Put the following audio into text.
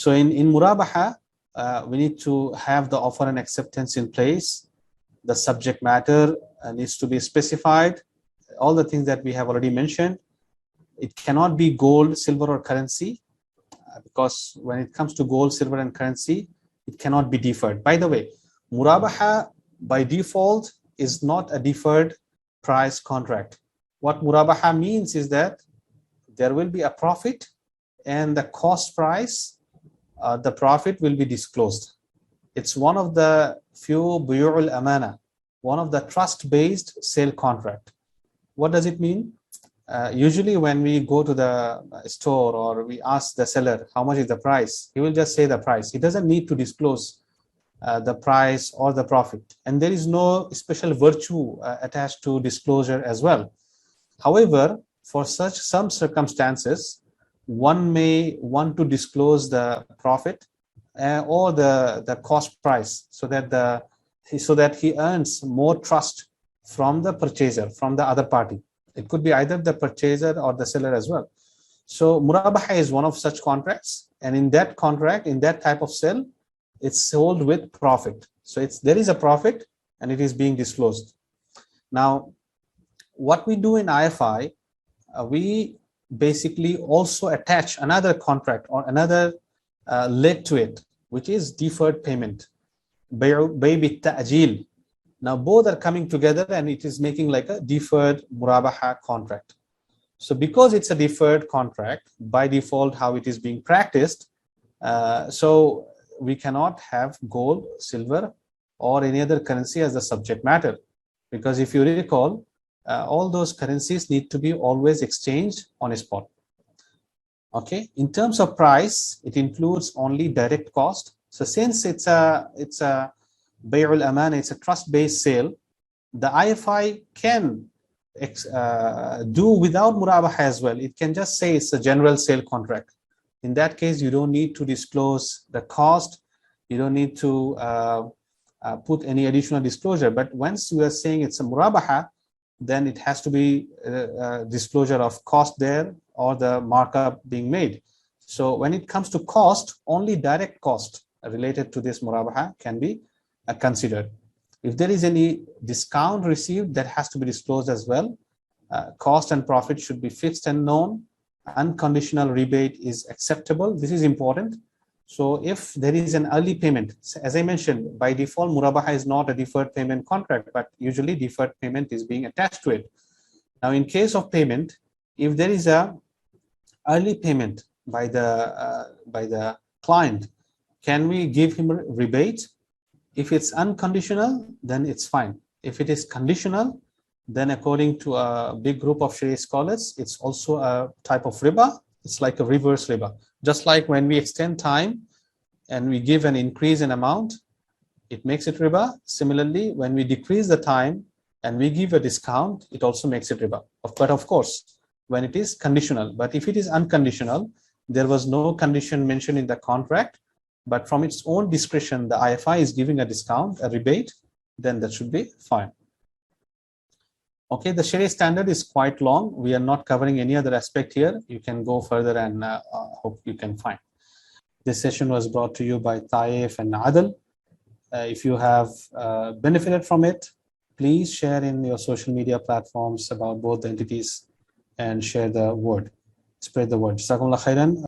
So in Murabaha, we need to have the offer and acceptance in place. The subject matter needs to be specified. All the things that we have already mentioned. It cannot be gold, silver, or currency, because when it comes to gold, silver, and currency, it cannot be deferred. By the way, Murabaha by default is not a deferred price contract. What Murabaha means is that there will be a profit, and the cost price, the profit will be disclosed. It's one of the few buyu'ul amana, one of the trust-based sale contract. What does it mean? Usually when we go to the store or we ask the seller how much is the price, he will just say the price. He doesn't need to disclose the price or the profit, and there is no special virtue attached to disclosure as well. However, for some circumstances, one may want to disclose the profit or the cost price, so that he earns more trust from the purchaser, from the other party. It could be either the purchaser or the seller as well. So Murabaha is one of such contracts, and in that contract, in that type of sale, it's sold with profit. So there is a profit, and it is being disclosed. Now, what we do in IFI, we basically also attach another contract or another leg to it, which is deferred payment, bay bit-ta'jil. Now both are coming together, and it is making like a deferred Murabaha contract. So because it's a deferred contract, by default how it is being practiced, so we cannot have gold, silver, or any other currency as the subject matter, because if you recall, all those currencies need to be always exchanged on a spot. Okay, in terms of price, it includes only direct cost. So since it's a Bay'ul Amana, it's a trust-based sale, the IFI can do without Murabaha as well. It can just say it's a general sale contract. In that case, you don't need to disclose the cost. You don't need to put any additional disclosure. But once we are saying it's a Murabaha, then it has to be disclosure of cost there or the markup being made. So when it comes to cost, only direct cost related to this Murabaha can be considered. If there is any discount received, that has to be disclosed as well. Cost and profit should be fixed and known. Unconditional rebate is acceptable. This is important. So if there is an early payment, as I mentioned, by default, Murabaha is not a deferred payment contract, but usually deferred payment is being attached to it. Now, in case of payment, if there is a early payment by the client, can we give him a rebate? If it's unconditional, then it's fine. If it is conditional, then according to a big group of Shari'ah scholars, it's also a type of riba. It's like a reverse riba. Just like when we extend time and we give an increase in amount, it makes it riba. Similarly, when we decrease the time and we give a discount, it also makes it riba. But of course, when it is conditional. But if it is unconditional, there was no condition mentioned in the contract, but from its own discretion, the IFI is giving a discount, a rebate, then that should be fine. Okay, the Shari'ah standard is quite long. We are not covering any other aspect here. You can go further and hope you can find. This session was brought to you by TAIF and Adl. If you have benefited from it, please share in your social media platforms about both the entities and share the word. Spread the word. Jazakumullah khairan.